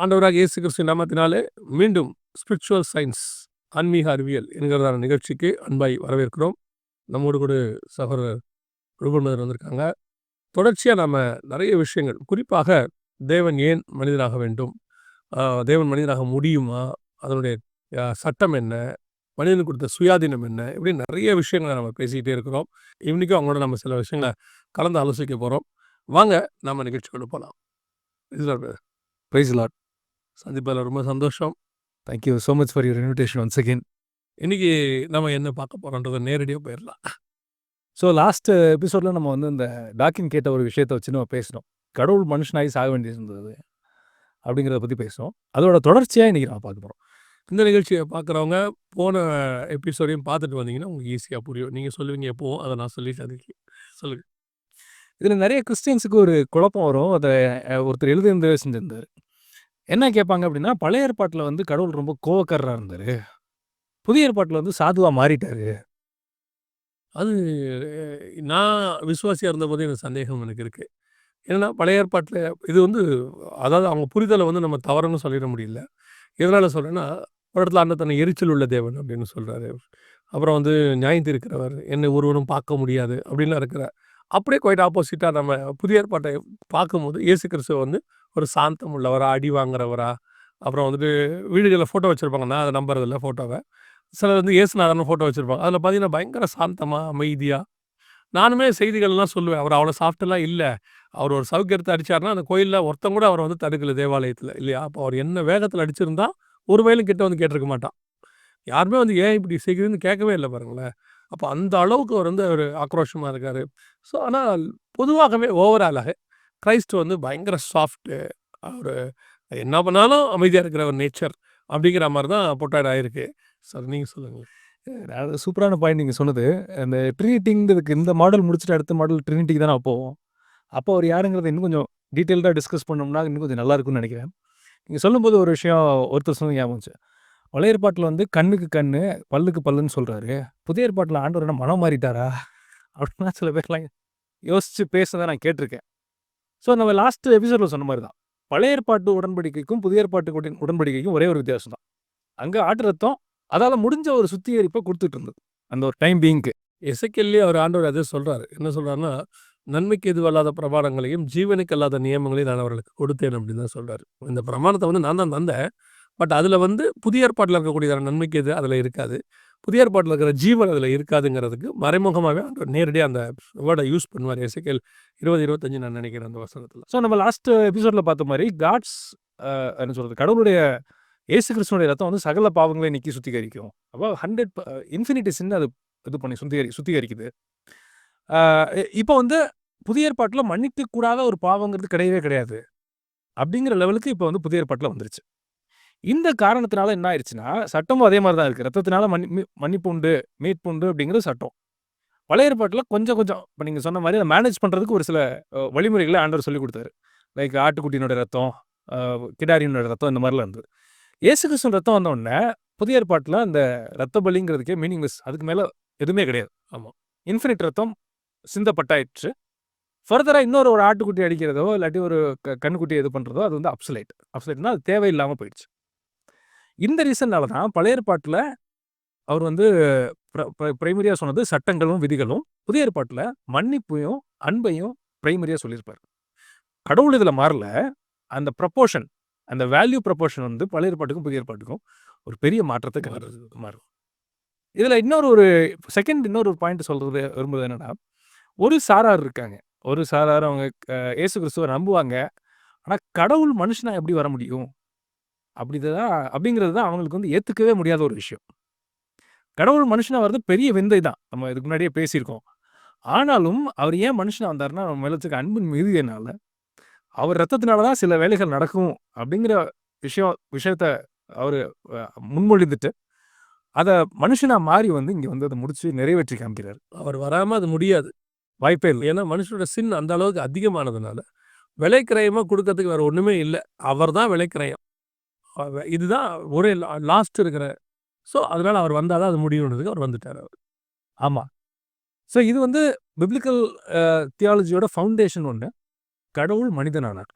ஆண்டவராகிய இயேசு கிறிஸ்துவின் நாமத்தினாலே மீண்டும் ஸ்பிரிச்சுவல் சயின்ஸ் ஆன்மீக அறிவியல் என்கிறதான நிகழ்ச்சிக்கு அன்பாய் வரவேற்கிறோம். நம்மோடு கூட சகோதரர் ரூபன் வந்திருக்காங்க. தொடர்ச்சியாக நம்ம நிறைய விஷயங்கள், குறிப்பாக தேவன் ஏன் மனிதனாக வேண்டும், தேவன் மனிதனாக முடியுமா, அதனுடைய சட்டம் என்ன, மனிதனுக்கு கொடுத்த சுயாதீனம் என்ன, இப்படி நிறைய விஷயங்களை நம்ம பேசிக்கிட்டே இருக்கிறோம். இன்றைக்கும் அவங்களோட நம்ம சில விஷயங்களை கலந்து ஆலோசிக்க போகிறோம். வாங்க நம்ம நிகழ்ச்சிக்குள்ள போகலாம். Praise lord. சந்திப்பதில் ரொம்ப சந்தோஷம். Thank you so much for your invitation once again. இன்றைக்கி நம்ம என்ன பார்க்க போகிறோன்றதை நேரடியாக போயிடலாம். ஸோ லாஸ்ட் எபிசோடில் நம்ம வந்து இந்த டாக்கின் கேட்ட ஒரு விஷயத்தை வச்சு நம்ம பேசினோம். கடவுள் மனுஷனாகி சாக வேண்டியது இருந்தது அப்படிங்கிறத பற்றி பேசுகிறோம். அதோட தொடர்ச்சியாக இன்றைக்கி நம்ம பார்க்க போகிறோம். இந்த நிகழ்ச்சியை பார்க்குறவங்க போன எபிசோடையும் பார்த்துட்டு வந்தீங்கன்னா உங்களுக்கு ஈஸியாக புரியும். நீங்கள் சொல்லுவீங்க எப்போவும், அதை நான் சொல்லிட்டு அதுக்கு சொல்லுங்கள். இதில் நிறைய கிறிஸ்டியன்ஸுக்கு ஒரு குழப்பம் வரும். அதை ஒருத்தர் எழுதியிருந்தே செஞ்சிருந்தார். என்ன கேட்பாங்க அப்படின்னா, பழைய ஏற்பாட்டில் வந்து கடவுள் ரொம்ப கோவக்காரராக இருந்தார், புதிய ஏற்பாட்டில் வந்து சாதுவாக மாறிட்டார். அது நான் விசுவாசியாக இருந்தபோது எனக்கு சந்தேகம் எனக்கு இருக்குது. ஏன்னா பழைய ஏற்பாட்டில் இது வந்து, அதாவது அவங்க புரிதலை வந்து நம்ம தவறுன்னு சொல்லிட முடியல. எதனால் சொல்கிறேன்னா, ஒரு இடத்துல அண்ணன் தன்னை எரிச்சல் உள்ள தேவன் அப்படின்னு சொல்கிறாரு. அப்புறம் வந்து நியாயம் தீர்க்கிறவர், என்னை ஒருவனும் பார்க்க முடியாது அப்படின்லாம் இருக்கிறார். அப்படியே குவைட் ஆப்போசிட்டாக நம்ம புதிய ஏற்பாட்டை பார்க்கும்போது இயேசு கிறிஸ்துவ வந்து ஒரு சாந்தம் உள்ளவரா, அடி வாங்குறவரா, அப்புறம் வந்துட்டு வீடுகளில் ஃபோட்டோ வச்சுருப்பாங்க. நான் அதை நம்புறதில்ல ஃபோட்டோவை. சிலர் வந்து இயேசுநாதர்னு ஃபோட்டோ வச்சுருப்பாங்க. அதில் பார்த்தீங்கன்னா பயங்கர சாந்தமாக, அமைதியாக. நானுமே செய்திகள்லாம் சொல்லுவேன், அவர் அவ்வளோ சாஃப்டெல்லாம் இல்லை. அவர் ஒரு சவுக்கு அடித்தார்னா அந்த கோயிலில் ஒருத்தன் கூட அவரை வந்து தடுக்கல, தேவாலயத்தில் இல்லையா? அப்போ அவர் என்ன வேகத்தில் அடிச்சிருந்தா ஒரு வயலும் கிட்ட வந்து கேட்டிருக்க மாட்டான். யாருமே வந்து ஏன் இப்படி செய்கிறதுன்னு கேட்கவே இல்லை பாருங்களேன். அப்போ அந்த அளவுக்கு அவர் வந்து ஒரு ஆக்ரோஷமாக இருக்கார். ஸோ ஆனால் பொதுவாகவே ஓவராலாக கிரைஸ்ட் வந்து பயங்கர சாஃப்ட்டு. அவர் என்ன பண்ணாலும் அமைதியாக இருக்கிற ஒரு நேச்சர் அப்படிங்கிற மாதிரி தான் போர்ட்ரேட் ஆகிருக்கு. சார் நீங்கள் சொல்லுங்கள். அது சூப்பரான பாயிண்ட் நீங்கள் சொன்னது. அந்த ட்ரினிட்டிங்கிறதுக்கு இந்த மாடல் முடிச்சுட்டு அடுத்த மாடல் ட்ரினிட்டிக்கு தானே போவோம். அப்போ அவர் யாருங்கிறத இன்னும் கொஞ்சம் டீட்டெயில்டாக டிஸ்கஸ் பண்ணோம்னா இன்னும் கொஞ்சம் நல்லா இருக்கும்னு நினைக்கிறேன். நீங்கள் சொல்லும்போது ஒரு விஷயம் ஒருத்தர் சொன்ன ஞாபகம். பழைய ஏற்பாட்டில் வந்து கண்ணுக்கு கண்ணு, பல்லுக்கு பல்லுன்னு சொல்கிறாரு. புதிய ஏற்பாட்டில் ஆண்டவர் என்ன மனம் மாறிட்டாரா அப்படின்னா சில பேர்லாம் யோசித்து பேசுனதை நான் கேட்டிருக்கேன். ஸோ நம்ம லாஸ்ட் எபிசோடில் சொன்ன மாதிரி தான், பழைய ஏற்பாட்டு உடன்படிக்கைக்கும் புதிய ஏற்பாட்டு உடன்படிக்கைக்கும் ஒரே ஒரு வித்தியாசம் தான். அங்கே ஆட்டு ரத்தம் அதால் முடிஞ்ச ஒரு சுத்திகரிப்பை கொடுத்துட்டு இருந்தது அந்த ஒரு டைம் பீயிங்க்கு. எசேக்கியேல்லே அவர் ஆண்டவர் அதே சொல்கிறாரு. என்ன சொல்கிறாருன்னா, நன்மைக்கு எதுவல்லாத பிரமாணங்களையும் ஜீவனுக்கு அல்லாத நியமங்களையும் நான் அவர்களுக்கு கொடுத்தேன் அப்படின்னு தான் சொல்கிறாரு. இந்த பிரமாணத்தை வந்து நான் தான் தந்தேன். பட் அதில் வந்து புதிய ஏற்பாட்டில் இருக்கக்கூடிய நன்மைக்கு எது அதில் இருக்காது, புதிய ஏற்பாட்டில் இருக்கிற ஜீவன் அதில் இருக்காதுங்கிறதுக்கு மறைமுகமாகவே நேரடியாக அந்த வேர்டை யூஸ் பண்ணுவார். எசேக்கியேல் 20:25 நான் நினைக்கிறேன் அந்த வசனத்தில். ஸோ நம்ம லாஸ்ட் எபிசோடில் பார்த்த மாதிரி காட்ஸ் என்ன சொல்கிறது, கடவுளுடைய இயேசு கிறிஸ்துனுடைய ரத்தம் வந்து சகல பாவங்களை நீக்கி சுத்திகரிக்கும். அப்போ 100 இன்ஃபினிட்டி சின்ன அது இது பண்ணி சுத்திகரிக்குது. இப்போ வந்து புதிய ஏற்பாட்டில் மன்னிக்க கூடாத ஒரு பாவங்கிறது கிடையவே கிடையாது அப்படிங்கிற லெவலுக்கு இப்போ வந்து புதிய ஏற்பாட்டில் வந்துருச்சு. இந்த காரணத்தினால என்ன ஆயிடுச்சுன்னா, சட்டமும் அதே மாதிரி தான் இருக்குது. ரத்தத்தினால மன்னிப்பு உண்டு, மீட்பு உண்டு அப்படிங்கிறது சட்டம். பழைய ஏற்பாட்டில் கொஞ்சம் கொஞ்சம் இப்போ நீங்கள் சொன்ன மாதிரி அதை மேனேஜ் பண்ணுறதுக்கு ஒரு சில வழிமுறைகளை ஆண்டவர் சொல்லி கொடுத்தாரு. லைக் ஆட்டுக்குட்டியினுடைய ரத்தம், கிடாரியினுடைய ரத்தம், இந்த மாதிரிலாம் இருந்தது. இயேசு கிறிஸ்துவின் ரத்தம் வந்தோடனே புதிய ஏற்பாட்டில் அந்த ரத்த பலிங்கிறதுக்கே மீனிங்லெஸ், அதுக்கு மேலே எதுவுமே கிடையாது. ஆமாம், இன்ஃபினிட் ரத்தம் சிந்தப்பட்டாயிடுச்சு. ஃபர்தராக இன்னொரு ஒரு ஆட்டுக்குட்டி அடிக்கிறதோ இல்லாட்டி ஒரு கண்ணுக்குட்டி இது பண்ணுறதோ அது வந்து அப்சலைட்னா அது தேவையில்லாமல் போயிடுச்சு. இந்த ரீசன்னால தான் பழைய ஏற்பாட்டில் அவர் வந்து பிரைமரியாக சொன்னது சட்டங்களும் விதிகளும், புதிய ஏற்பாட்டில் மன்னிப்பையும் அன்பையும் பிரைமரியாக சொல்லியிருப்பார். கடவுள் இதில் மாறல. அந்த ப்ரப்போர்ஷன், அந்த வேல்யூ ப்ரப்போர்ஷன் வந்து பழைய ஏற்பாட்டுக்கும் புதிய ஏற்பாட்டுக்கும் ஒரு பெரிய மாற்றத்தை மாறும். இதில் இன்னொரு பாயிண்ட் சொல்கிறது விரும்புவது என்னன்னா, ஒரு சாரார் இருக்காங்க. ஒரு சாரார் அவங்க இயேசு கிறிஸ்துவை நம்புவாங்க. ஆனால் கடவுள் மனுஷனாக எப்படி வர முடியும் அப்படிங்கிறது தான் அவங்களுக்கு வந்து ஏற்றுக்கவே முடியாத ஒரு விஷயம். கடவுள் மனுஷனாக வர்றது பெரிய விந்தை தான், நம்ம இதுக்கு முன்னாடியே பேசியிருக்கோம். ஆனாலும் அவர் ஏன் மனுஷனாக வந்தார்னா, நம்ம மேலே இருக்க அன்பின் மீதியினால, அவர் ரத்தத்தினால தான் சில வேலைகள் நடக்கும் அப்படிங்கிற விஷயத்த அவர் முன்மொழிந்துட்டு அதை மனுஷனாக மாறி வந்து இங்கே வந்து அதை முடிச்சு நிறைவேற்றி காமிக்கிறார். அவர் வராமல் அது முடியாது, வாய்ப்பே இல்லை. ஏன்னா மனுஷனோட சின் அந்த அளவுக்கு அதிகமானதுனால விலைக்கிரயமாக கொடுக்கறதுக்கு வேறு ஒன்றுமே இல்லை. அவர் தான் விலைக்கிரயம். இதுதான் ஒரே லாஸ்ட் இருக்கிற. ஸோ அதனால் அவர் வந்தால் தான் அது முடியுன்றதுக்கு அவர் வந்துட்டார் அவர். ஆமாம். ஸோ இது வந்து பிப்ளிக்கல் தியாலஜியோட ஃபவுண்டேஷன் ஒன்று. கடவுள் மனிதனானார்.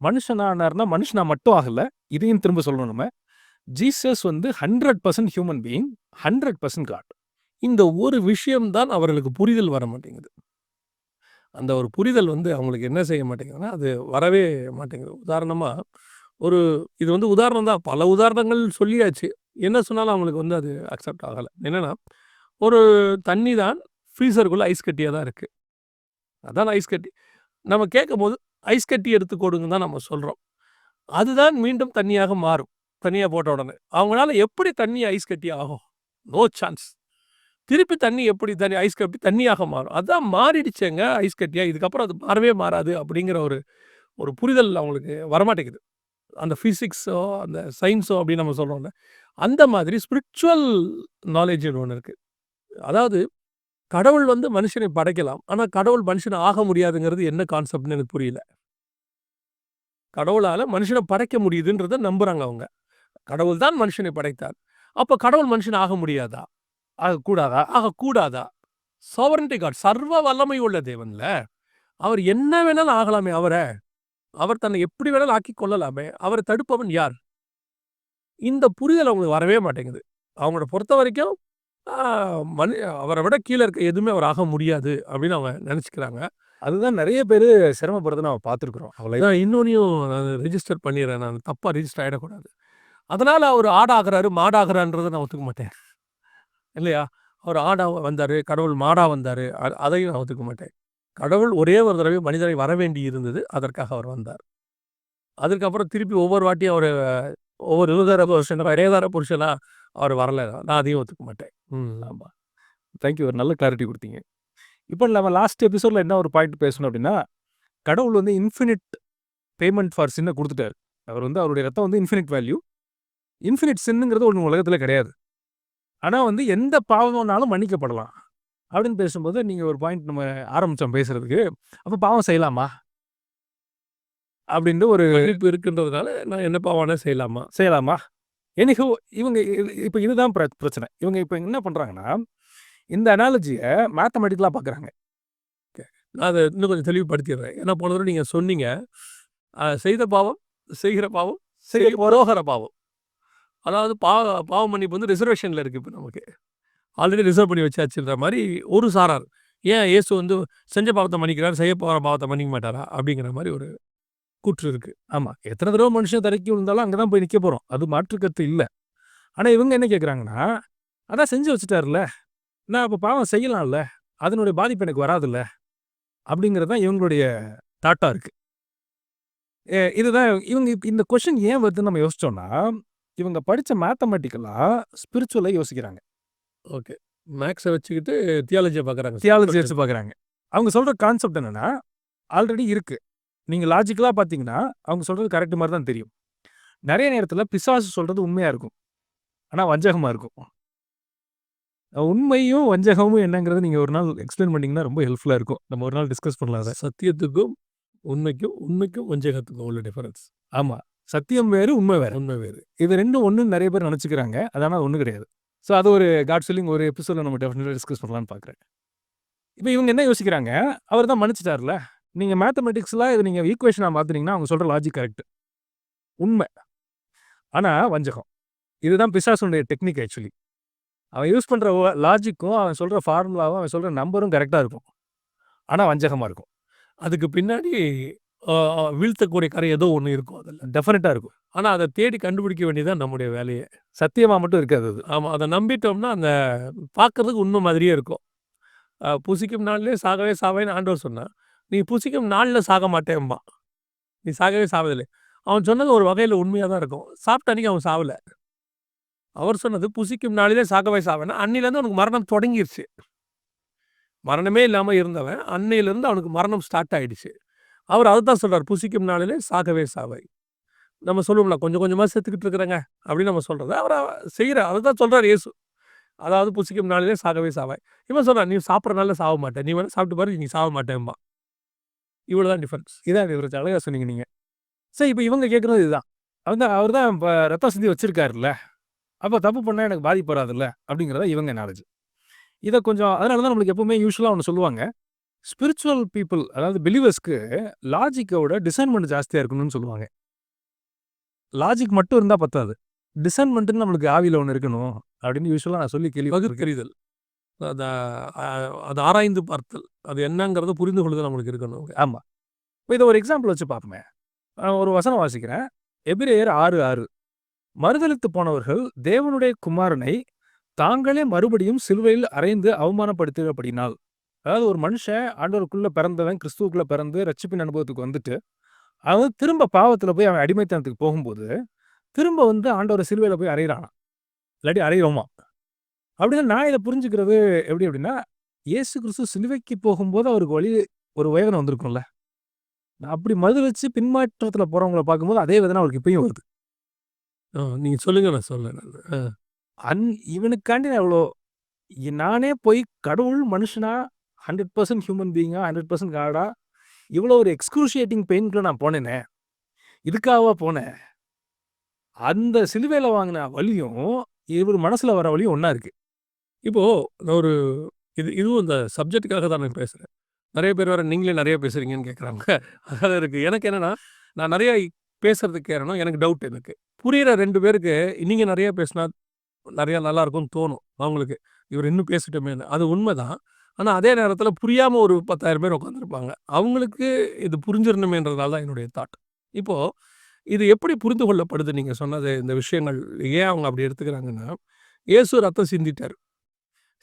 மனுஷனானார்னா மனுஷனா மட்டும் ஆகல. இதையும் திரும்ப சொல்லணும் நம்ம. ஜீசஸ் வந்து 100% ஹியூமன் பீயிங், 100% காட். இந்த ஒரு விஷயம் தான் அவர்களுக்கு புரிதல் வர மாட்டேங்குது. அந்த ஒரு புரிதல் வந்து அவங்களுக்கு என்ன செய்ய மாட்டேங்குதுன்னா, அது வரவே மாட்டேங்குது. உதாரணமா, ஒரு இது வந்து உதாரணம் தான். பல உதாரணங்கள் சொல்லியாச்சு. என்ன சொன்னாலும் அவங்களுக்கு வந்து அது அக்செப்ட் ஆகல. என்னன்னா, ஒரு தண்ணி தான் ஃப்ரீசருக்குள்ள ஐஸ் கட்டியா தான் இருக்கு. அதான் ஐஸ் கட்டி. நம்ம கேட்கும்போது, ஐஸ் கட்டி எடுத்து கொடுங்கன்னு தான் நம்ம சொல்றோம். அதுதான் மீண்டும் தண்ணியாக மாறும். தண்ணியா போட்ட உடனே. அவங்களால எப்படி தண்ணி ஐஸ் கட்டி ஆகும்? No chance. திருப்பி தண்ணி எப்படி ஐஸ் கட்டி தண்ணியாக மாறும். அதான் மாறிடுச்சேங்க ஐஸ் கட்டியா. இதுக்கப்புறம் அது மாறவே மாறாது அப்படிங்கிற ஒரு ஒரு புரிதல் அவங்களுக்கு வரமாட்டேங்குது. அந்த ஃபிசிக்ஸோ, அந்த சயின்ஸோ அப்படின்னு நம்ம சொல்றோம்ல. அந்த மாதிரி ஸ்பிரிச்சுவல் நாலேட்ஜ்ன்னு ஒண்ணு இருக்கு. அதாவது கடவுள் வந்து மனுஷனை படைக்கலாம். ஆனா கடவுள் மனுஷன ஆக முடியாதுங்கிறது என்ன கான்செப்ட்ன்னு எனக்கு புரியல. கடவுளால மனுஷன படைக்க முடியுதுன்றத நம்புறாங்க அவங்க. கடவுள் தான் மனுஷனை படைத்தார். அப்ப கடவுள் மனுஷன் ஆக முடியாதா? ஆகக்கூடாதா? ஆகக்கூடாதா? சாவரன்டி காட் சர்வ வல்லமை உள்ள தேவன்ல. அவர் என்ன வேணாலும் ஆகலாமே அவர. அவர் தன்னை எப்படி வேணாலும் ஆக்கிக் கொள்ளலாமே. அவர தடுப்பவன் யார்? இந்த புரிதல் அவங்களுக்கு வரவே மாட்டேங்குது. அவங்கள பொறுத்தவரைக்கும் ஆ அவர விட கீழ இருக்க எதுவுமே அவர் ஆக முடியாது அப்படின்னு அவங்க நெனச்சுக்கிறாங்க. அதுதான் நெறைய பேரு சிரமப்படுறத நம்ம பார்த்துருக்கிறோம். நான் இன்னொன்னையும் நான் ரெஜிஸ்டர் பண்ணிர்றேன். நான் தப்பா ரெஜிஸ்டர் ஆயிடக்கூடாது. அதனால அவரு ஆடாகுறாரு, மாடாகுறான்றத நான் ஒத்துக்க மாட்டேன். இல்லையா? அவர் ஆடா வந்தாரு, கடவுள் மாடா வந்தாரு. அதையும் நான் ஒத்துக்க மாட்டேன். கடவுள் ஒரே ஒரு தடவை மனிதனை வரவேண்டி இருந்தது. அதற்காக அவர் வந்தார். அதுக்கப்புறம் திருப்பி ஒவ்வொரு வாட்டியும் அவரு ஒவ்வொரு இடையதார புருஷனா அவர் வரல. நான் அதையும் ஒத்துக்க மாட்டேன். ஆமா. Thank you. ஒரு நல்ல கிளாரிட்டி குடுத்தீங்க. இப்போ நம்ம லாஸ்ட் எபிசோட்ல என்ன ஒரு பாயிண்ட் பேசணும் அப்படின்னா, கடவுள் வந்து இன்ஃபினிட் பேமெண்ட் ஃபார் சின்ன குடுத்துட்டாரு. அவர் வந்து அவருடைய ரத்தம் வந்து இன்ஃபினிட் வேல்யூ. இன்ஃபினிட் சின்னுங்கிறது ஒண்ணு உலகத்துல கிடையாது. ஆனா வந்து எந்த பாவம்னாலும் மன்னிக்கப்படலாம். அப்படின்னு பேசும்போது நீங்க ஒரு பாயிண்ட் நம்ம ஆரம்பிச்சோம் பேசுறதுக்கு. அப்ப பாவம் செய்யலாமா? அப்படின்னு ஒரு மன்னிப்பு இருக்கின்றதுனால நான் என்ன பாவம்னா செய்யலாமா? செய்யலாமா? எனிஹோ இவங்க இப்ப இதுதான் பிரச்சனை. இவங்க இப்ப என்ன பண்றாங்கன்னா, இந்த அனாலஜிய மேத்தமேட்டிக்கலா பார்க்குறாங்க. நான் அத இன்னும் கொஞ்சம் தெளிவுபடுத்திடுறேன். ஏன்னா போன தடவ நீங்க சொன்னீங்க. செய்த பாவம், செய்கிற பாவம், செய்ய போகிற பாவம். அதாவது பாவ மன்னிப்பு வந்து ரிசர்வேஷன்ல இருக்கு இப்ப நமக்கு. ஆல்ரெடி ரிசர்வ் பண்ணி வச்சாச்சுன்ற மாரி ஒரு சாரார். ஏன் இயேசு வந்து செஞ்ச பாவத்த மன்னிக்கிறார், செய்ய போற பாவத்த மன்னிக்க மாட்டாரா? அப்படிங்கிற மாரி ஒரு கூற்று இருக்கு. ஆமா. எத்தன தடவ மனுஷன் தரைக்கு விழுந்தாலும் அங்க தான் போய் நிக்க போறோம். அது மாற்று கருத்து இல்ல. ஆனா இவங்க என்ன கேட்குறாங்கன்னா, அதான் செஞ்சு வச்சுட்டாருல்ல. நான் அப்ப பாவம் செய்யலாம்ல. அதனுடைய பாதிப்பு எனக்கு வராதுல்ல. அப்படிங்கிறது தான் இவங்களுடைய தாட்டா இருக்கு. இதுதான் இவங்க இந்த கொஸ்டின் ஏன் வருதுன்னு நம்ம யோசிச்சோம்னா, இவங்க படிச்ச மேத்தமேட்டிக்கலா ஸ்பிரிச்சுவலா யோசிக்கிறாங்க. ஓகே. மேக்ஸ வச்சுக்கிட்டு தியாலஜிய பார்க்குறாங்க. தியாலஜி வச்சு பார்க்குறாங்க. அவங்க சொல்ற கான்செப்ட் என்னன்னா, ஆல்ரெடி இருக்கு. நீங்க லாஜிக்கலா பார்த்தீங்கன்னா, அவங்க சொல்றது கரெக்ட் மாரி தான் தெரியும். நெறைய நேரத்துல பிசாசு சொல்றது உண்மையா இருக்கும். ஆனா வஞ்சகமா இருக்கும். உண்மையும், வஞ்சகமும் என்னங்கிறத நீங்க ஒரு நாள் எக்ஸ்பிளைன் பண்ணீங்கன்னா ரொம்ப ஹெல்ப்ஃபுல்லா இருக்கும். நம்ம ஒரு நாள் டிஸ்கஸ் பண்ணலாம் அத. சத்தியத்துக்கும், உண்மைக்கும் வஞ்சகத்துக்கும் உள்ள டிஃபரன்ஸ். ஆமா. சத்தியம் வேறு, உண்மை வேற. உண்மை வேறு. இது 2ம் ஒண்ணுன்னு நெறைய பேர் நெனச்சுக்கிறாங்க. அது ஆனா ஒண்ணு கிடையாது. ஸோ அது ஒரு காட் சொல்லிங் ஒரு எபிசோட்ல நம்ம டெஃபினட்டா டிஸ்கஸ் பண்ணலாம்னு பார்க்குறேன். இப்ப இவங்க என்ன யோசிக்கிறாங்க, அவர் தான் மன்னிச்சுட்டார்ல. நீங்க மேத்தமேட்டிக்ஸ்ல இத நீங்க ஈக்குவேஷனா மாத்துனீங்கன்னா, அவங்க சொல்ற லாஜிக் கரெக்ட். உண்மை. ஆனா வஞ்சகம். இதுதான் பிசாசுனுடைய டெக்னிக் ஆக்சுவலி. அவன் யூஸ் பண்ற லாஜிக்கும், அவன் சொல்ற ஃபார்முலாவும், அவன் சொல்ற நம்பரும் கரெக்ட்டா இருக்கும். ஆனா வஞ்சகமா இருக்கும். அதுக்கு பின்னாடி வீழ்த்தக்கூடிய கரை ஏதோ ஒண்ணு இருக்கும் அதுல. டெஃபினட்டா இருக்கும். ஆனா அத தேடி கண்டுபிடிக்க வேண்டியது தான் நம்முடைய வேலையே. சத்தியமா மட்டும் இருக்காது அது. ஆமா. அத நம்பிட்டோம்னா, அந்த பார்க்கறதுக்கு உண்மை மாதிரியே இருக்கும். புசிக்கும் நாளிலே சாகவே சாவேன்னு ஆண்டவர் சொன்னார். நீ புசிக்கும் நாள்ல சாக மாட்டேம்பான். நீ சாகவே சாவதில்லை. அவன் சொன்னது ஒரு வகையில உண்மையா தான் இருக்கும். சாப்பிட்ட அன்னைக்கு அவன் சாவல. அவர் சொன்னது புசிக்கும் நாளிலே சாகவே சாவேன்னா, அன்னையிலேருந்து அவனுக்கு மரணம் தொடங்கிருச்சு. மரணமே இல்லாம இருந்தவன், அன்னையிலேருந்து அவனுக்கு மரணம் ஸ்டார்ட் ஆயிடுச்சு. அவர் அதத்தான் சொல்றார். புசிக்கும் நாளிலே சாகவே சாவை. நம்ம சொல்லுவோம்ல, கொஞ்சம் கொஞ்சமா செத்துக்கிட்டு இருக்கிறேங்க அப்படின்னு நம்ம சொல்றது. அவர் செய்றார். அததான் சொல்றார் இயேசு. அதாவது புசிக்கும் நாளிலே சாகவே சாவாய். இவன் சொல்றான், நீ சாப்பிடுற நாள்ல சாவ மாட்ட. நீ வேணா சாப்பிட்டு பாரு, நீ சாவ மாட்டேன்பான். இவ்வளவுதான் டிஃபரன்ஸ். இதான் டிஃபரன்ஸ். அழகா சொன்னீங்க நீங்க. சரி இப்ப இவங்க கேட்கறது இதுதான். அவர் தான் இப்ப ரத்தம் சிந்தி வச்சிருக்காருல்ல. அப்ப தப்பு பண்ணா எனக்கு பாதிப்பு வராதுல்ல. அப்படிங்கிறத இவங்க நாலேட்ஜ். இத கொஞ்சம் அதனால தான் நம்மளுக்கு எப்பவுமே யூசுவலா ஒண்ணு சொல்லுவாங்க. ஸ்பிரிச்சுவல் பீப்பிள் அதாவது பிலீவர்ஸ்க்கு லாஜிக்கோட டிசைன்மெண்ட் ஜாஸ்தியா இருக்கணும்னு சொல்லுவாங்க. லாஜிக் மட்டும் இருந்தா பத்தாது. டிசைன்மெண்ட்ன்னு நம்மளுக்கு ஆவியில ஒண்ணு இருக்கணும் அப்படின்னு யூசுவலா நான் சொல்லி கேள்விப்பட்டிருக்கேன். பகுத்தறிதல். அத அ அது ஆராய்ந்து பார்த்தல். அது என்னங்கிறத புரிந்து கொள்ளுதல் நம்மளுக்கு இருக்கணும். ஆமா. இப்ப இத ஒரு எக்ஸாம்பிள் வச்சு பார்ப்போமே. ஒரு வசனம் வாசிக்கிறேன். எபிரெயர் 6:6 மறுதலித்து போனவர்கள் தேவனுடைய குமாரனை தாங்களே மறுபடியும் சிலுவையில் அறைந்து அவமானப்படுத்தினபடினால். அதாவது ஒரு மனுஷன் ஆண்டவருக்குள்ள பிறந்தவன், கிறிஸ்துவுக்குள்ள பிறந்து ரட்சிப்பின் அனுபவத்துக்கு வந்துட்டு, அவன் திரும்ப பாவத்துல போய் அவன் அடிமைத்தனத்துக்கு போகும்போது, திரும்ப வந்து ஆண்டவர சிலுவையில போய் அறையிறானாம். இல்லாட்டி அறையிறோமா. அப்படின்னா நான் இத புரிஞ்சுக்கிறது எப்படி அப்படின்னா, இயேசு கிறிஸ்து சிலுவைக்கு போகும்போது அவருக்கு ஒரு வேதனை வந்திருக்கும்ல. அப்படி மறுதலிச்சு பின்மாற்றத்துல போறவங்கள பார்க்கும்போது அதே வேதனை அவருக்கு இப்பயும் வருது. நீங்க சொல்லுங்க நான் சொல்றேன் நானு. இவனுக்காண்டி நான் நானே போய் கடவுள் மனுஷனா 100% ஹியூமன் பீயிங்கா 100% காடா இவ்வளோ ஒரு எக்ஸ்க்ரூஷியேட்டிங் பெயின்குள்ள நான் போனேனே. இதுக்காகவா போனேன்? அந்த சிலுவையில வாங்கின வலியும், இவர் மனசுல வர வலியும் ஒண்ணா இருக்கு. இப்போ நான் இதுவும் இந்த சப்ஜெக்ட்டுக்காக தான் நான் பேசுறேன். நெறைய பேர் வேற நீங்களே நெறைய பேசுறீங்கன்னு கேட்குறாங்க. அதான் இருக்கு. எனக்கு என்னன்னா, நான் நெறைய பேசுறதுக்கு காரணம் எனக்கு டவுட் எனக்கு. புரியிற 2 பேருக்கு நீங்க நெறைய பேசினா நெறையா நல்லாயிருக்கும்னு தோணும் அவங்களுக்கு. இவர் இன்னும் பேசட்டுமேன்னு. அது உண்மதான். ஆனா அதே நேரத்தில புரியாம ஒரு 10,000 பேர் உட்காந்துருப்பாங்க. அவங்களுக்கு இது புரிஞ்சிரணுமேன்றதால தான் என்னுடைய தாட். இப்போ இது எப்படி புரிந்து கொள்ளப்படுது நீங்க சொன்னது இந்த விஷயங்கள் ஏன் அவங்க அப்படி எடுத்துக்கிறாங்கன்னா, இயேசு ரத்தம் சிந்திட்டாரு.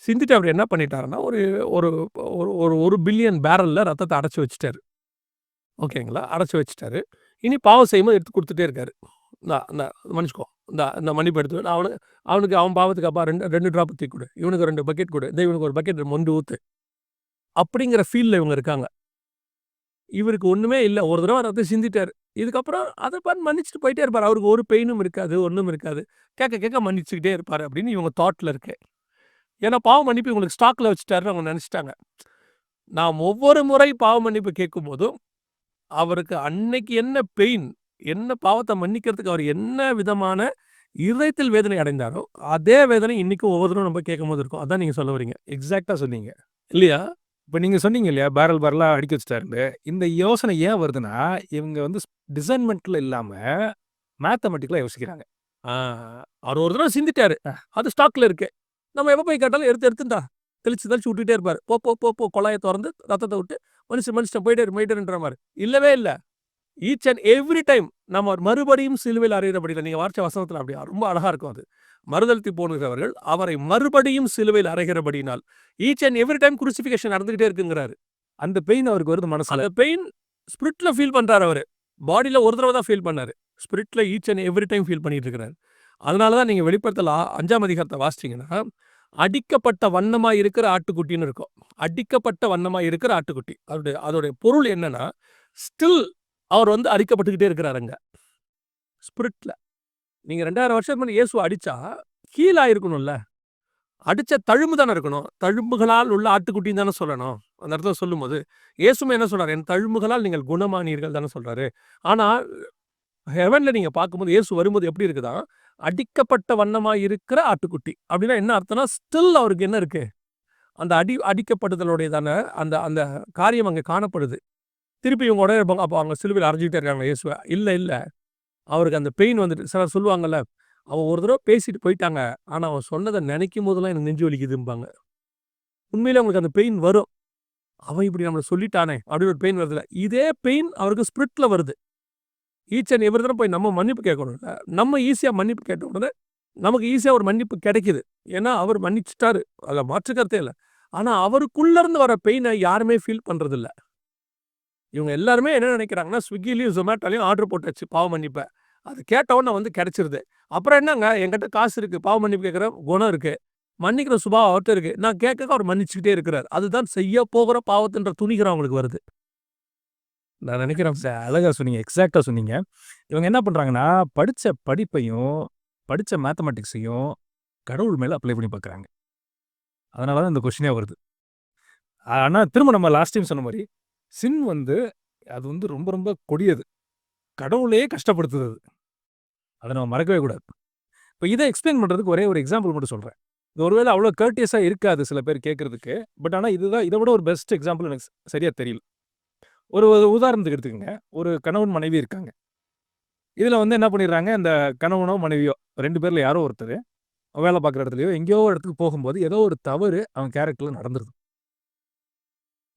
சிந்திட்டு அவர் என்ன பண்ணிட்டாருன்னா, ஒரு ஒரு ஒரு ஒரு 1 பில்லியன் பேரல்ல ரத்தத்த அடைச்சு வச்சுட்டாரு. ஓகேங்களா? அடைச்சு வச்சுட்டாரு. இனி பாவம் செய்யும்போது எடுத்து குடுத்துட்டே இருக்காரு. இந்தா இந்தா மன்னிச்சுக்கோ. இந்த மன்னிப்பு எடுத்து அவனுக்கு அவன் பாவத்துக்கு அப்பா 2 டிராப் தூக்கி குடு. இவனுக்கு 2 பக்கெட் குடு. இவனுக்கு ஒரு பக்கெட் மொண்டு ஊத்து. அப்படிங்கிற ஃபீல்ல இவங்க இருக்காங்க. இவருக்கு ஒண்ணுமே இல்ல. ஒரு தடவ ரத்தம் சிந்திட்டாரு. இதுக்கப்புறம் அத பாட்டு மன்னிச்சுட்டு போயிட்டே இருப்பாரு. அவருக்கு ஒரு பெயினும் இருக்காது. ஒண்ணும் இருக்காது. கேட்க கேட்க மன்னிச்சுக்கிட்டே இருப்பாரு அப்படின்னு இவங்க தாட்ல இருக்கு. ஏன்னா பாவ மன்னிப்பு இவங்களுக்கு ஸ்டாக்ல வச்சுட்டாருன்னு அவங்க நெனச்சுட்டாங்க. நாம் ஒவ்வொரு முறை பாவ மன்னிப்பு கேட்கும்போதும், அவருக்கு அன்னைக்கு என்ன பெயின், என்ன பாவத்த மன்னிக்கிறதுக்கு அவர் என்ன விதமான இதயத்தில் வேதனை அடைந்தாரோ, அதே வேதனை இன்னைக்கும் ஒவ்வொரு தடவ நம்ம கேட்கும்போது இருக்கும். அதான் நீங்க சொல்ல வரீங்க. எக்ஸாக்ட்டா சொன்னீங்க. இல்லையா? இப்ப நீங்க சொன்னீங்க இல்லையா? பேரல் பேரலா அடுக்கி வச்சுட்டாருன்னு. இந்த யோசனை ஏன் வருதுன்னா, இவங்க வந்து டிசைன்மென்ட்ல இல்லாம மேத்தமேட்டிக்கலா யோசிக்கிறாங்க. ஆ அவர் ஒரு தடவ சிந்திட்டாரு. அது ஸ்டாக்ல இருக்கு. நம்ம எப்ப போய் கேட்டாலும் எடுத்து எடுத்து இந்தா தெளிச்சு தெளிச்சு விட்டுட்டே இருப்பாரு. போ போ போ போ கொழாய தொறந்து ரத்தத்த விட்டு மன்னிச்சுட்டேன் போயிட்டே இரு போயிட்டே இருன்ற மாரி. இல்லவே இல்ல. ஈச் அண்ட் எவ்ரி டைம் நம்ம மறுபடியும் சிலுவையில் அறையிறபடியில நீங்க வாசிச்ச வசனத்துல அப்படியா ரொம்ப அழகா இருக்கும் அது. மறுதலித்து போனுகிறவர்கள் அவரை மறுபடியும் சிலுவையில் அறைகிறபடியினால் ஈச் அண்ட் எவ்ரி டைம் குருசிஃபிகேஷன் நடந்துகிட்டே இருக்குங்கிறாரு. அந்த பெயின் அவருக்கு வருது மனசுல. அந்த பெயின் ஸ்பிரிட்ல ஃபீல் பண்றாரு அவரு. பாடியில ஒரு தடவ தான் ஃபீல் பண்ணாரு. ஸ்பிரிட்ல each and every time feel பண்ணிட்டு இருக்கிறாரு. அதனால தான் நீங்க வெளிப்படுத்தல் 5ஆம் அதிகாரத்த வாசிச்சீங்கன்னா, அடிக்கப்பட்ட வண்ணமா இருக்கிற ஆட்டுக்குட்டின்னு இருக்கும். அடிக்கப்பட்ட வண்ணமா இருக்கிற ஆட்டுக்குட்டி. அதோடைய பொருள் என்னன்னா, ஸ்டில் அவர் வந்து அடிக்கப்பட்டுக்கிட்டே இருக்கிறாருங்க. ஸ்பிரிட்ல. நீங்க 2000 வருஷத்துக்கு முன்னாடி இயேசுவ அடிச்சா, ஹீல் ஆயிருக்கணும்ல. அடிச்ச தழும்பு தானே இருக்கணும். தழும்புகளால் உள்ள ஆட்டுக்குட்டின்னு தானே சொல்லணும். அந்த இடத்துல சொல்லும்போது, இயேசுவும் என்ன சொல்றாரு? என் தழும்புகளால் நீங்கள் குணமானீர்கள் தானே சொல்றாரு. ஆனா, ஹெவன்ல நீங்க பார்க்கும்போது இயேசு வரும்போது எப்படி இருக்குதாம்? அடிக்கப்பட்ட வண்ணமா இருக்கிற ஆட்டுக்குட்டி. அப்படின்னா என்ன அர்த்தம்னா, ஸ்டில் அவருக்கு என்ன இருக்கு? அந்த அடிக்கப்படுதலுடையதான அந்த அந்த காரியம் அங்க காணப்படுது. திருப்பி இவங்க உடனே இருப்பாங்க. அப்ப அவங்க சிலுவையில அறைஞ்சுக்கிட்டே இருக்காங்க இயேசுவ. இல்ல, இல்ல. அவருக்கு அந்த பெயின் வந்துட்டு சிலர் சொல்லுவாங்கல்ல, அவன் ஒரு தடவ பேசிட்டு போயிட்டாங்க. ஆனா அவன் சொன்னத நெனைக்கும் போதெல்லாம் எனக்கு நெஞ்சு வலிக்குதும்பாங்க. உண்மையிலே அவங்களுக்கு அந்த பெயின் வரும். அவன் இப்படி நம்மள சொல்லிட்டானே! அப்படின்னு ஒரு பெயின் வருதுல்ல. இதே பெயின் அவருக்கு ஸ்பிரிட்ல வருது. ஈச் அண்ட் எவ்ரி தடவ போய் நம்ம மன்னிப்பு கேட்கணும்ல. நம்ம ஈஸியா மன்னிப்பு கேட்ட உடனே, நமக்கு ஈஸியா ஒரு மன்னிப்பு கிடைக்குது. ஏன்னா அவர் மன்னிச்சுட்டாரு. அதுல மாற்று கருத்தே இல்ல. ஆனா அவருக்குள்ள இருந்து வர பெயின யாருமே ஃபீல் பண்றதில்ல. இவங்க எல்லாருமே என்ன நினைக்கிறாங்கன்னா, Swiggyலயும், Zomatoலயும் ஆர்டர் போட்டாச்சு பாவ மன்னிப்ப. அது கேட்ட உடனே வந்து கிடைச்சிருது. அப்புறம் என்னங்க என்கிட்ட காசு இருக்கு. பாவ மன்னிப்பு கேட்கிற குணம் இருக்கு. மன்னிக்கிற சுபாவம் அவர்ட்ட இருக்கு. நான் கேட்க அவர் மன்னிச்சுக்கிட்டே இருக்கிறார். அதுதான் செய்ய போகிற பாவத்தின்ற துணிகரம் அவங்களுக்கு வருது. நான் நினைக்கிறேன். அழகா சொன்னீங்க. எக்ஸாக்ட்டா சொன்னீங்க. இவங்க என்ன பண்றாங்கன்னா, படிச்ச படிப்பையும், படிச்ச மேத்தமேட்டிக்ஸையும் கடவுள் மேல அப்ளை பண்ணி பார்க்குறாங்க. அதனால தான் இந்த கொஸ்டினே வருது. ஆனா திரும்ப நம்ம லாஸ்ட் டைம் சொன்ன மாரி, சின் வந்து அது வந்து ரொம்ப ரொம்ப கொடியது. கடவுளையே கஷ்டப்படுத்துது அது. அத நம்ம மறக்கவே கூடாது. இப்ப இத எக்ஸ்ப்ளைன் பண்றதுக்கு ஒரே ஒரு எக்ஸாம்பிள் மட்டும் சொல்றேன். இது ஒருவேளை அவ்வளோ கர்டியஸா இருக்காது சில பேர் கேட்கறதுக்கு. பட் ஆனா இதுதான் இத விட ஒரு பெஸ்ட் எக்ஸாம்பிள் எனக்கு சரியா தெரியல. ஒரு ஒரு உதாரணத்துக்கு எடுத்துக்கங்க. ஒரு கணவன், மனைவி இருக்காங்க. இதுல வந்து என்ன பண்ணிடுறாங்க, இந்த கணவனோ, மனைவியோ 2 பேர்ல யாரோ ஒருத்தரு வேலை பார்க்குற இடத்துலயோ, எங்கேயோ ஒரு இடத்துக்கு போகும்போது ஏதோ ஒரு தவறு அவங்க கேரக்டர்ல நடந்துருது.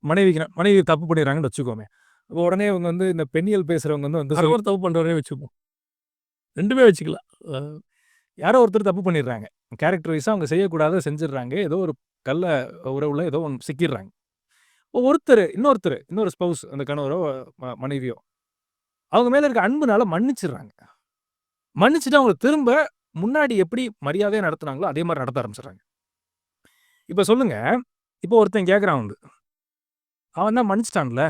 மனைவி தப்பு பண்ணிடுறாங்கன்னு வச்சுக்கோமே. அப்போ உடனே இவங்க வந்து இந்த பெண்ணியல் பேசுறவங்க வந்து கணவர் தப்பு பண்றவரே வச்சுப்போம். 2மே வச்சுக்கலாம். யாரோ ஒருத்தர் தப்பு பண்ணிடுறாங்க. கேரக்டர் வைஸா அவங்க செய்யக்கூடாதத செஞ்சுடுறாங்க. ஏதோ ஒரு கள்ள உறவுல ஏதோ ஒண்ணு சிக்கிடுறாங்க. இன்னொரு ஸ்பௌஸ் அந்த கணவரோ, மனைவியோ அவங்க மேல இருக்க அன்புனால மன்னிச்சிடுறாங்க. மன்னிச்சுட்டு அவங்கள திரும்ப முன்னாடி எப்படி மரியாதையா நடத்துனாங்களோ, அதே மாரி நடத்த ஆரம்பிச்சுடுறாங்க. இப்ப சொல்லுங்க, இப்போ ஒருத்தன் கேட்கறான் வந்து, "அவன் தான் மன்னிச்சுட்டான்ல,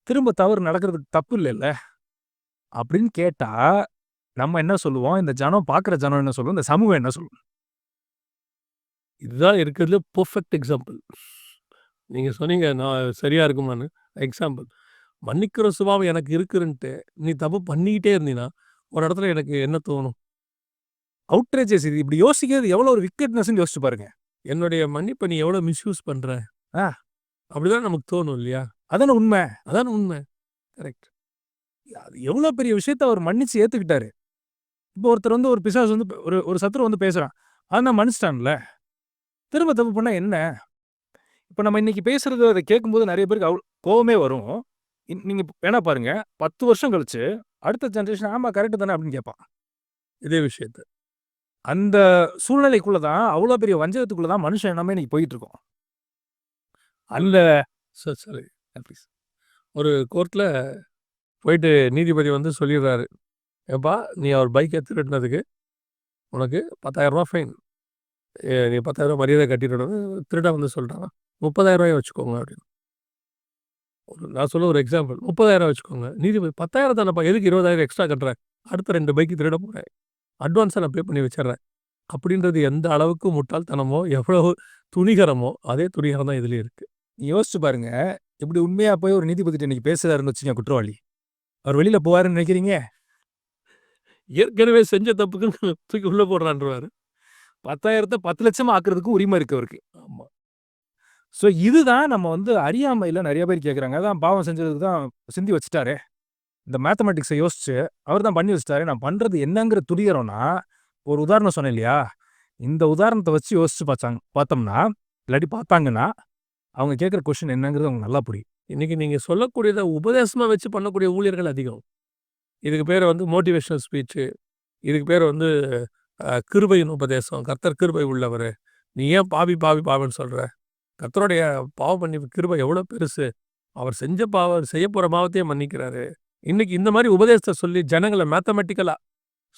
திரும்ப தவறு நடக்கிறதுக்கு தப்பு இல்லைல்ல?" அப்படின்னு கேட்டா, நம்ம என்ன சொல்லுவோம்? இந்த பார்க்குற ஜனம் என்ன சொல்லும்? இந்த சமூகம் என்ன சொல்லும்? இதுதான் இருக்கிறதுல பெர்ஃபெக்ட் எக்ஸாம்பிள். நீங்க சொன்னீங்க நான் சரியா இருக்குமான்னு. எக்ஸாம்பிள். மன்னிக்கிற சுபாவம் எனக்கு இருக்குன்ட்டு, நீ தப்பு பண்ணிக்கிட்டே இருந்தீன்னா, ஒரு இடத்துல எனக்கு என்ன தோணும்? அவுட்ரேஜஸ் இது இப்படி யோசிக்கிறது எவ்வளோ ஒரு விக்கெட்னஸ்ன்னு யோசிச்சு பாருங்க. என்னுடைய மன்னிப்ப நீ எவ்வளோ மிஸ்யூஸ் பண்ற? ஆ. அப்படிதான் நமக்கு தோணும் இல்லையா? அதானே உண்மை. அதான உண்மை. கரெக்ட். அது எவ்வளோ பெரிய விஷயத்த அவர் மன்னிச்சு ஏத்துக்கிட்டாரு. இப்போ ஒருத்தர் வந்து ஒரு பிசாசு வந்து ஒரு சத்துரு வந்து பேசுறான். அவன் தான் மன்னிச்சுட்டான்ல. திரும்ப தப்பு பண்ணா என்ன? இப்ப நம்ம இன்னைக்கு பேசுறது அத கேட்கும்போது நெறைய பேருக்கு கோவமே வரும். நீங்க வேணா பாருங்க. 10 வருஷம் கழிச்சு அடுத்த ஜெனரேஷன் ஆமா கரெக்ட் தானே அப்படின்னு கேட்பான். இதே விஷயத்த. அந்த சூழ்நிலைக்குள்ள தான் அவ்வளோ பெரிய வஞ்சகத்துக்குள்ள தான் மனுஷன் எல்லாமே இன்னைக்கு போயிட்டு இருக்கோம். அந்த சரி. ப்ளீஸ். ஒரு கோர்ட்ல போயிட்டு நீதிபதி வந்து சொல்லிடுறாரு. "ஏப்பா நீ அவர் பைக்க திருடினதுக்கு உனக்கு ரூ. 10,000 ஃபைன். நீ ரூ. 10,000 மரியாதை கட்டிடணும்னு" திருடன் வந்து சொல்லிட்டான். "ரூ. 30,000 வச்சுக்கோங்க" அப்படின்னு. நான் சொல்ல ஒரு எக்ஸாம்பிள். 30,000 வச்சுக்கோங்க. நீதிபதி 10,000 தானப்பா எதுக்கு 20,000 எக்ஸ்ட்ரா கட்டுறேன்? அடுத்த 2 பைக்கு திருட போறேன். அட்வான்ஸா நான் பே பண்ணி வச்சுர்றேன். அப்படின்றது எந்த அளவுக்கு முட்டாள்தனமோ, எவ்வளவு துணிகரமோ, அதே துணிகரம் தான் இதுலயும் இருக்கு. யோசிச்சு பாருங்க. இப்படி உண்மையா போய் ஒரு நீதிபதிட்ட இன்னைக்கு பேசுறாருன்னு வச்சுக்கங்க குற்றவாளி. அவர் வெளியில போவாருன்னு நினைக்கிறீங்க? ஏற்கனவே செஞ்ச தப்புக்கு தூக்கி உள்ள போடுறான்ருவாரு. 10,000த்த 10,00,000 ஆக்குறதுக்கும் உரிமை இருக்கு அவருக்கு. ஆமா. ஸோ இதுதான் நம்ம வந்து அறியாமையில நெறைய பேர் கேட்கறாங்க. அதான் பாவம் செஞ்சதுக்கு தான் சிந்தி வச்சுட்டாரே. இந்த மேத்தமேட்டிக்ஸ யோசிச்சு, அவர் தான் பண்ணி வச்சுட்டாரே. நான் பண்றது என்னங்கிற துடிகரம்னா, ஒரு உதாரணம் சொன்னேன் இல்லையா? இந்த உதாரணத்த வச்சு யோசிச்சு பார்த்தோம்னா, இல்லாட்டி பார்த்தாங்கன்னா, அவங்க கேட்கிற கொஸ்டின் என்னங்கிறது அவங்களுக்கு நல்லா புரியும். இன்னைக்கு நீங்க சொல்லக்கூடியத உபதேசமா வச்சு பண்ணக்கூடிய ஊழியர்கள் அதிகம். இதுக்கு பேரு வந்து மோட்டிவேஷனல் ஸ்பீச்சு. இதுக்கு பேரு வந்து கிருபையின் உபதேசம். கர்த்தர் கிருபை உள்ளவரு. நீ ஏன் பாவி, பாவி, பாவின்னு சொல்ற? கர்த்தருடைய பாவ மன்னிப்பு கிருபை எவ்வளோ பெருசு. அவர் செய்யப்போற பாவத்தையே மன்னிக்கிறாரு. இன்னைக்கு இந்த மாரி உபதேசத்த சொல்லி ஜனங்கள மேத்தமேட்டிக்கலா,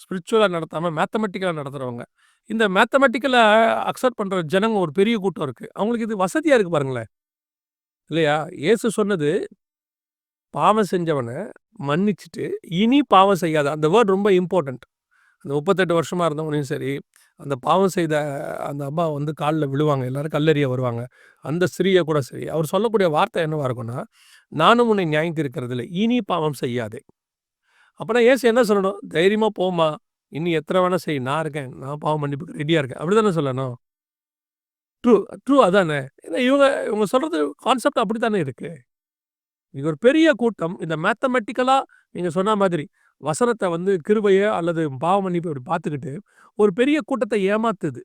ஸ்பிரிச்சுவலா நடத்தாம மேத்தமேட்டிக்கலா நடத்துறவங்க. இந்த மேத்தமேட்டிக்கலா அக்செப்ட் பண்ற ஜனங்க ஒரு பெரிய கூட்டம் இருக்கு. அவங்களுக்கு இது வசதியா இருக்கு பாருங்களேன். இல்லையா? இயேசு சொன்னது, பாவம் செஞ்சவன மன்னிச்சுட்டு, இனி பாவம் செய்யாத. அந்த வேர்ட் ரொம்ப இம்பார்ட்டன்ட். அந்த 38 வருஷமா இருந்தவங்களையும் சரி, அந்த பாவம் செய்த அந்த அம்மா வந்து கால்ல விழுவாங்க. எல்லாரும் கல்லெறிய வருவாங்க. அந்த ஸ்திரீய கூட சரி. அவர் சொல்லக்கூடிய வார்த்தை என்னவா இருக்கும்னா, "நானும் உன்னை நியாயம் தீர்க்கிறதில்லை. இனி பாவம் செய்யாதே." அப்பன்னா இயேசு என்ன சொல்லணும்? "தைரியமா போம்மா. இனி எத்தன வேணா செய். நான் இருக்கேன். நான் பாவ மன்னிப்புக்கு ரெடியா இருக்கேன்." அப்படிதானே சொல்லணும்? ட்ரூ ட்ரூ அதானே. ஏன்னா இவங்க சொல்றது கான்செப்ட் அப்படித்தானே இருக்கு. இது ஒரு பெரிய கூட்டம். இந்த மேத்தமேட்டிக்கலா நீங்க சொன்ன மாதிரி, வசனத்த வந்து கிருபைய அல்லது பாவ மன்னிப்ப இப்படி பார்த்துக்கிட்டு, ஒரு பெரிய கூட்டத்த ஏமாத்துது.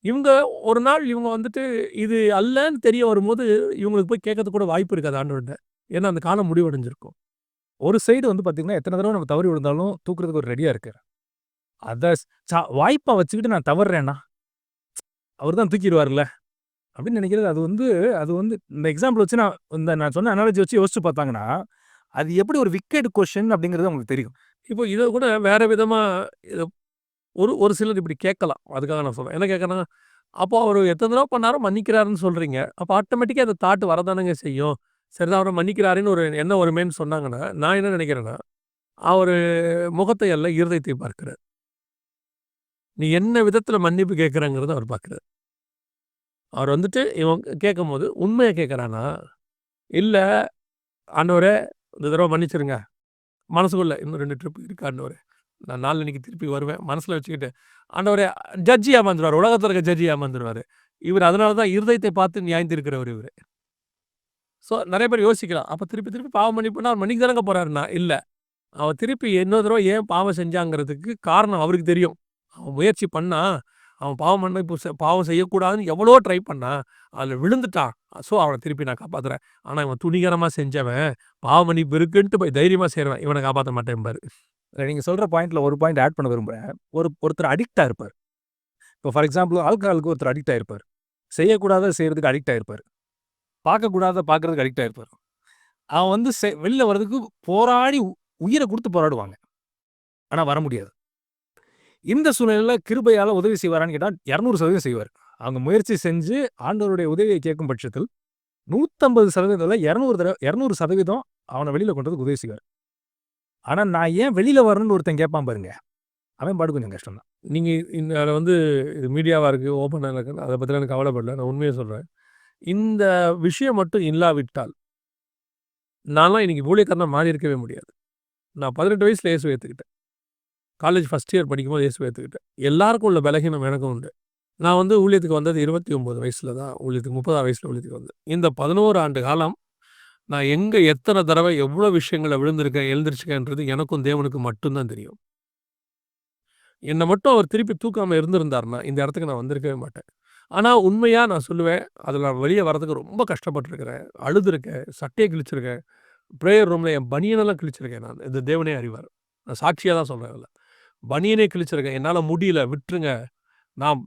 இவங்க ஒரு நாள் இவங்க வந்துட்டு இது அல்லன்னு தெரிய வரும்போது, இவங்களுக்கு போய் கேட்கறதுக்கு கூட வாய்ப்பு இருக்காது ஆண்டவர்ட்ட. ஏன்னா அந்த காலம் முடிவடைஞ்சிருக்கும். ஒரு சைடு வந்து பார்த்தீங்கன்னா, எத்தன தடவ நம்ம தவறி விழுந்தாலும் தூக்குறதுக்கு அவர் ரெடியா இருக்காரு. அத வாய்ப்பா வச்சுக்கிட்டு நான் தவறுறேன்னா, அவர் தான் தூக்கிருவார்ல. அப்படின்னு நினைக்கிறது அது வந்து இந்த எக்ஸாம்பிள் வச்சு நான் சொன்ன அனாலஜி வச்சு யோசிச்சு பார்த்தாங்கன்னா, அது எப்படி ஒரு விக்கெட் கொஸ்டின் அப்படிங்கிறது அவங்களுக்கு தெரியும். இப்போ இத கூட வேற விதமா இத ஒரு ஒரு சிலர் இப்படி கேட்கலாம். அதுக்காக நான் சொல்றேன். என்ன கேட்கறேன்னா, அப்போ அவரு எத்தன தடவ பண்ணாரோ மன்னிக்கிறாருன்னு சொல்றீங்க. அப்ப ஆட்டோமேட்டிக்கா அந்த தாட் வரதானங்க செய்யும். சரிதான் அவர மன்னிக்கிறாருன்னு ஒரு எண்ணம் வருமேன்னு சொன்னாங்கன்னா, நான் என்ன நினைக்கிறேன்னா, அவரு முகத்தை அல்ல இருதயத்தை பார்க்கிறார். நீ என்ன விதத்துல மன்னிப்பு கேட்கிறங்கிறத அவர் பார்க்கிறார். அவர் வந்துட்டு இவன் கேட்கும்போது உண்மைய கேட்கறானா? இல்ல ஆண்டவரே இந்த தடவ மன்னிச்சிருங்க. மனசுக்குள்ள இன்னும் 2 ட்ரிப் இருக்கு ஆண்டவரே. நான் நாளன்னைக்கு திருப்பி வருவேன். மனசுல வச்சுக்கிட்டு, ஆண்டவரே ஜட்ஜி ஏமாந்துருவாரு. உலகத்துல இருக்க ஜட்ஜி ஏமாந்துருவாரு. இவரு அதனால தான் இருதயத்தை பார்த்து நியாயம் தீர்க்கிறவரு இவரு. ஸோ நெறைய பேர் யோசிக்கலாம். அப்ப திருப்பி திருப்பி பாவ மன்னிப்புன்னா அவர் மன்னிக்க தானங்க போறாருன்னா, இல்ல. அவன் திருப்பி இன்னொரு தடவ ஏன் பாவம் செஞ்சாங்கிறதுக்கு காரணம் அவருக்கு தெரியும். அவன் முயற்சி பண்ணா, அவன் பாவம் மன்னிப்பு பாவம் செய்யக்கூடாதுன்னு எவ்வளோ ட்ரை பண்ணான். அதுல விழுந்துட்டான். ஸோ அவன திருப்பி நான் காப்பாத்துறேன். ஆனா இவன் துணிகரமா செஞ்சவன், பாவ மன்னிப்பு இருக்குன்ட்டு போய் தைரியமா செய்றவன், இவன காப்பாத்த மாட்டேன்பாரு. நீங்க சொல்ற பாயிண்ட்ல ஒரு பாயிண்ட் ஆட் பண்ண விரும்புறேன். ஒருத்தர் அடிக்ட்டா இருப்பார். இப்போ ஃபார் எக்ஸாம்பிள் ஆல்கஹாலுக்கு ஒருத்தர் அடிக்ட் ஆயிருப்பார். செய்யக்கூடாதத செய்றதுக்கு அடிக்ட் ஆயிருப்பார். பார்க்கக்கூடாதத பார்க்கறதுக்கு அடிக்ட் ஆயிருப்பார். அவன் வந்து வெளில வர்றதுக்கு போராடி உயிர குடுத்து போராடுவாங்க. ஆனா வர முடியாது. இந்த சூழ்நிலையில கிருபையால உதவி செய்வாரான்னு கேட்டா 200% செய்வார். அவங்க முயற்சி செஞ்சு ஆண்டவருடைய உதவியை கேட்கும் பட்சத்தில் 150% 200% அவன வெளில கொண்டு வரதுக்கு உதவி செய்வார். ஆனா நான் ஏன் வெளில வரணும்னு ஒருத்தன் கேட்பான் பாருங்க. அவன் பாடு கொஞ்சம் கஷ்டம் தான். நீங்க இந்த வந்து இது மீடியாவா இருக்கு, ஓப்பனா இருக்குன்னு அத பத்திலாம் எனக்கு கவலைப்படல. நான் உண்மைய சொல்றேன். இந்த விஷயம் மட்டும் இல்லாவிட்டால், நான்லாம் இன்னைக்கு ஊழியக்காரனா மாறி இருக்கவே முடியாது. நான் 18 வயசுல இயேசுவ ஏத்துக்கிட்டேன். காலேஜ் ஃபர்ஸ்ட் இயர் படிக்கும்போது இயேசுவ ஏத்துக்கிட்டேன். எல்லாருக்கும் உள்ள பலகீனம் எனக்கும் உண்டு. நான் வந்து ஊழியத்துக்கு வந்தது 29 வயசுல தான் ஊழியத்துக்கு 30ஆம் வயசுல ஊழியத்துக்கு வந்தேன். இந்த 11 ஆண்டு காலம் நான் எங்க எத்தன தடவ எவ்வளோ விஷயங்கள்ல விழுந்திருக்கேன், எழுந்திருச்சுருக்கேன்றது எனக்கும் தேவனுக்கும் மட்டும் தான் தெரியும். என்ன மட்டும் அவர் திருப்பி தூக்காம இருந்திருந்தாருன்னா, இந்த இடத்துக்கு நான் வந்திருக்கவே மாட்டேன். ஆனா உண்மையா நான் சொல்லுவேன், அதுல நான் வெளிய வரதுக்கு ரொம்ப கஷ்டப்பட்டுருக்கிறேன். அழுதுருக்கேன், சட்டைய கிழிச்சிருக்கேன். பிரேயர் ரூம்ல என் பனியனெல்லாம் கிழிச்சிருக்கேன் நான். இது தேவனே அறிவார். நான் சாட்சியா தான் சொல்றேன் இதுல. பனியனே கிழிச்சிருக்கேன். என்னால முடியல, விட்டுருங்க. நான்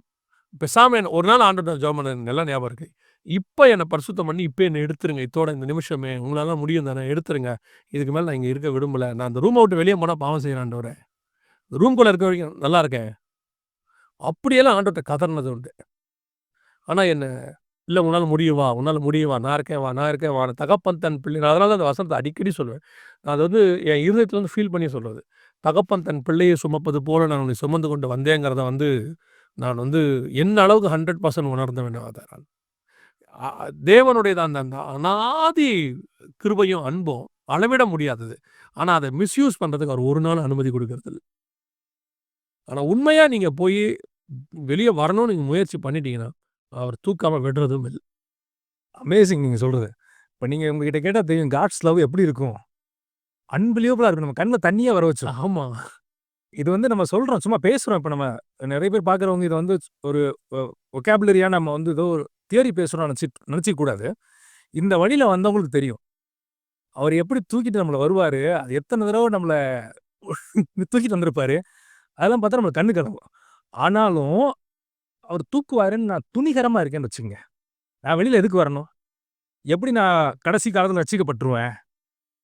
பேசாம ஒரு நாள் ஆண்டவர்ட்ட ஜெபம் பண்ணேன். நல்லா ஞாபகம் இருக்கு. இப்ப என்ன பரிசுத்தம் பண்ணி, இப்ப என்ன எடுத்துருங்க. இத்தோட இந்த நிமிஷமே உங்களால முடியும் தானே, எடுத்துருங்க. இதுக்கு மேல நான் இங்க இருக்க விரும்பல. நான் அந்த ரூம விட்டு வெளிய போனா பாவம் செய்றேன் ஆண்டவரே. ரூம்குள்ள இருக்க வரைக்கும் நல்லா இருக்கேன். அப்படியெல்லாம் ஆண்டவர்ட்ட கதறினது உண்டு. ஆனா என்ன, இல்ல உன்னால முடியும் வா, உன்னால முடியும் வா, நான் இருக்கேன் வா, நான் இருக்கேன் வான்னு தகப்பன் தன் பிள்ளை நான் அதனால தான் அந்த வசனத்த அடிக்கடி சொல்லுவேன். நான் அது வந்து என் இருதயத்துல வந்து ஃபீல் பண்ணி சொல்றது. தகப்பன் தன் பிள்ளையை சுமப்பது போல நான் உன்னை சுமந்து கொண்டு வந்தேங்கிறத வந்து நான் வந்து என்ன அளவுக்கு 100% உணர்ந்தவன் அத நான். தேவனுடையது அந்த அந்த அநாதி கிருபையும், அன்பும் அளவிட முடியாதது. ஆனா அத மிஸ்யூஸ் பண்றதுக்கு அவர் ஒரு நாளும் அனுமதி குடுக்கறதில்ல. ஆனா உண்மையா நீங்க போயி வெளிய வரணும்னு நீங்க முயற்சி பண்ணிட்டீங்கன்னா, அவர் தூக்காம விடுறதும் இல்ல. அமேசிங் நீங்க சொல்றது. இப்ப நீங்க உங்ககிட்ட கேட்டா தெரியும் காட்ஸ் லவ் எப்படி இருக்கும்? அன்பிலீவபிளா இருக்கும். நம்ம கண்ல தண்ணியே வர வச்சுரும். ஆமா. இது வந்து நம்ம சொல்றோம். சும்மா பேசுறோம். இப்ப நம்ம நெறைய பேர் பார்க்குறவங்க இத வந்து ஒரு வொக்காபுலரியா நம்ம வந்து ஏதோ ஒரு தியரி பேசுறோம்னு நெனச்சுக்க கூடாது. இந்த வழியில வந்தவங்களுக்கு தெரியும். அவர் எப்படி தூக்கிட்டு நம்மள வருவாரு. அது எத்தன தடவ நம்மள தூக்கிட்டு வந்திருப்பாரு. அதெல்லாம் பார்த்தா நம்மளுக்கு கண்ணு கலங்கும். ஆனாலும் அவர் தூக்குவாருன்னு நான் துணிகரமா இருக்கேன்னு வச்சுக்கங்க. நான் வெளியில எதுக்கு வரணும்? எப்படி நான் கடைசி காலத்துல ரட்சிக்கப்பட்டுருவேன்?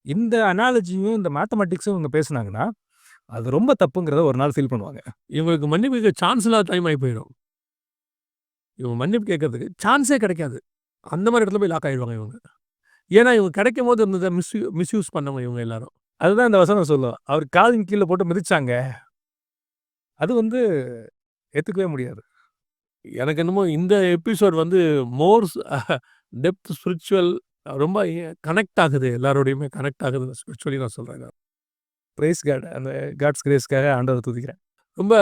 இந்த அனாலஜியும், இந்த மேத்தமேட்டிக்ஸும் இவங்க பேசுனாங்கன்னா, அது ரொம்ப தப்புங்கிறத ஒரு நாள் ஃபீல் பண்ணுவாங்க. இவங்களுக்கு மன்னிப்பு கேட்க சான்ஸ் இல்லாத டைம் ஆயி போயிடும். இவங்க மன்னிப்பு கேட்கறதுக்கு சான்ஸே கிடைக்காது. அந்த மாரி இடத்துல போய் லாக் ஆயிடுவாங்க இவங்க. ஏன்னா இவங்க கிடைக்கும்போது இருந்தத மிஸ்யூஸ் பண்ணவங்க இவங்க எல்லாரும். அதுதான் இந்த வசனம் சொல்லும். அவர் காலின் கீழ போட்டு மிதிச்சாங்க. அது வந்து ஏத்துக்கவே முடியாது. எனக்கு என்னமோ இந்த எபிசோட் வந்து மோர் டெப்த் ஸ்பிரிச்சுவல் ரொம்ப கனெக்ட் ஆகுது. எல்லாரோடையுமே கனெக்ட் ஆகுது ஸ்பிரிச்சுவலி நான் சொல்றேன். Praise god. அந்த காட்ஸ் கிரேஸ்க்காக ஆண்டவர துதிக்கிறேன். ரொம்ப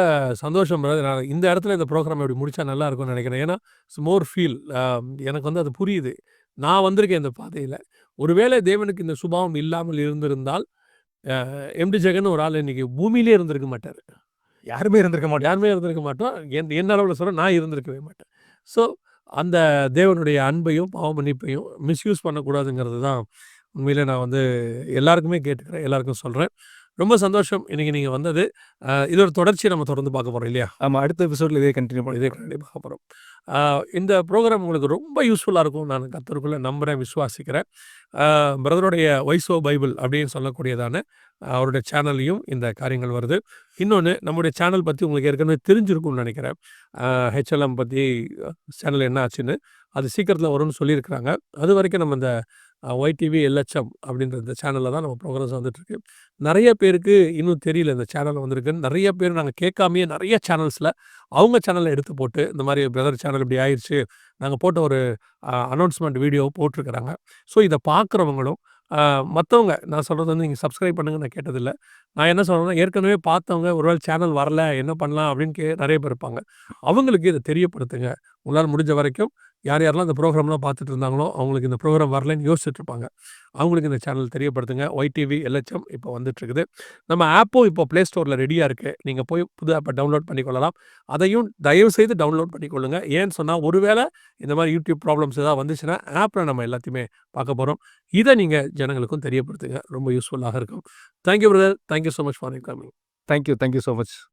சந்தோஷம் பிரதர். நான் இந்த இடத்துல இந்த ப்ரோகிராம் இப்படி முடிச்சா நல்லா இருக்கும்னு நினைக்கிறேன். ஏன்னா மோர் ஃபீல் எனக்கு வந்து அது புரியுது. நான் வந்திருக்கேன் இந்த பாதையில. ஒருவேளை தேவனுக்கு இந்த சுபாவம் இல்லாமல் இருந்திருந்தால், எம்டி ஜெகன் ஒரு ஆள் இன்னைக்கு பூமியிலே இருந்திருக்க மாட்டாரு. யாருமே இருந்திருக்க மாட்டாங்க. யாருமே இருந்திருக்க மாட்டோம். என் அளவுல சொல்றேன், நான் இருந்திருக்கவே மாட்டேன். ஸோ அந்த தேவனுடைய அன்பையும், பாவ மன்னிப்பையும் மிஸ்யூஸ் பண்ணக்கூடாதுங்கிறது தான் உண்மையிலே நான் வந்து எல்லாருக்குமே கேட்டுக்கிறேன். எல்லாருக்கும் சொல்றேன். ரொம்ப சந்தோஷம் இன்னைக்கு நீங்க வந்தது. இது ஒரு தொடர்ச்சிய நம்ம தொடர்ந்து பார்க்க போறோம் இல்லையா? ஆமா. அடுத்த எபிசோட்ல இதே கன்டின்யூ இதே பண்ணுவோம். கண்டிப்பா பார்க்க போறோம். இந்த ப்ரோகிராம் உங்களுக்கு ரொம்ப யூஸ்ஃபுல்லா இருக்கும். நான் கர்த்தருக்குள்ள நம்புறேன், விசுவாசிக்கிறேன். பிரதருடைய வாய்ஸ் ஓ பைபிள் அப்படின்னு சொல்லக்கூடியதான அவருடைய சேனல்லையும் இந்த காரியங்கள் வருது. இன்னொன்னு நம்முடைய சேனல் பத்தி உங்களுக்கு ஏற்கனவே தெரிஞ்சிருக்கும்னு நினைக்கிறேன். ஹெச்எல்எம் பத்தி சேனல் என்ன ஆச்சுன்னு. அது சீக்கிரத்தில வரும்னு சொல்லியிருக்கிறாங்க. அதுவரைக்கும் நம்ம இந்த ஒய்டிவி எல்ஹெச்எம் அப்படின்ற இந்த சேனல்ல தான் நம்ம ப்ரோகிராம்ஸ் வந்துட்டுருக்கு. நெறைய பேருக்கு இன்னும் தெரியல இந்த சேனல் வந்திருக்குன்னு. நெறைய பேர் நாங்க கேட்காமயே நெறைய சேனல்ஸ்ல அவங்க சேனல்ல எடுத்து போட்டு, இந்த மாரி பிரதர் சேனல் இப்படி ஆயிருச்சு. நாங்க போட்ட ஒரு அனௌன்ஸ்மென்ட் வீடியோ போட்டிருக்கிறாங்க. ஸோ இத பார்க்குறவங்களும் மத்தவங்க நான் சொல்றது வந்து நீங்க சப்ஸ்கிரைப் பண்ணுங்கன்னு நான் கேட்டதில்ல. நான் என்ன சொல்றேன்னா, ஏற்கனவே பார்த்தவங்க ஒருவேளை சேனல் வரல என்ன பண்ணலாம் அப்படின்னு நெறைய பேர் இருப்பாங்க. அவங்களுக்கு இத தெரியப்படுத்துங்க. உங்களால முடிஞ்ச வரைக்கும் யார் யாரெல்லாம் இந்த ப்ரோகிராம்லாம் பார்த்துட்டு இருந்தாங்களோ, அவங்களுக்கு இந்த ப்ரோகிராம் வரலன்னு யோசிச்சுட்டு இருப்பாங்க. அவங்களுக்கு இந்த சேனல் தெரியப்படுத்துங்க. ஒய்டிவி, எல்ஹெச்எம் இப்போ வந்துட்டுருக்குது. நம்ம ஆப்பும் இப்போ Play Storeல ரெடியா இருக்கு. நீங்க போய் புது ஆப்ப டவுன்லோட் பண்ணிக்கொள்ளலாம். அதையும் தயவுசெய்து டவுன்லோட் பண்ணிக்கொள்ளுங்க. ஏன்னு சொன்னா, ஒருவேளை இந்த மாரி யூடியூப் ப்ராப்ளம்ஸ் ஏதாவது வந்துச்சுன்னா, ஆப்ல நம்ம எல்லாத்தையுமே பார்க்க போறோம். இத நீங்க ஜனங்களுக்கும் தெரியப்படுத்துங்க. ரொம்ப யூஸ்ஃபுல்லாக இருக்கும். Thank you brother. Thank you so much for your coming. Thank you so much.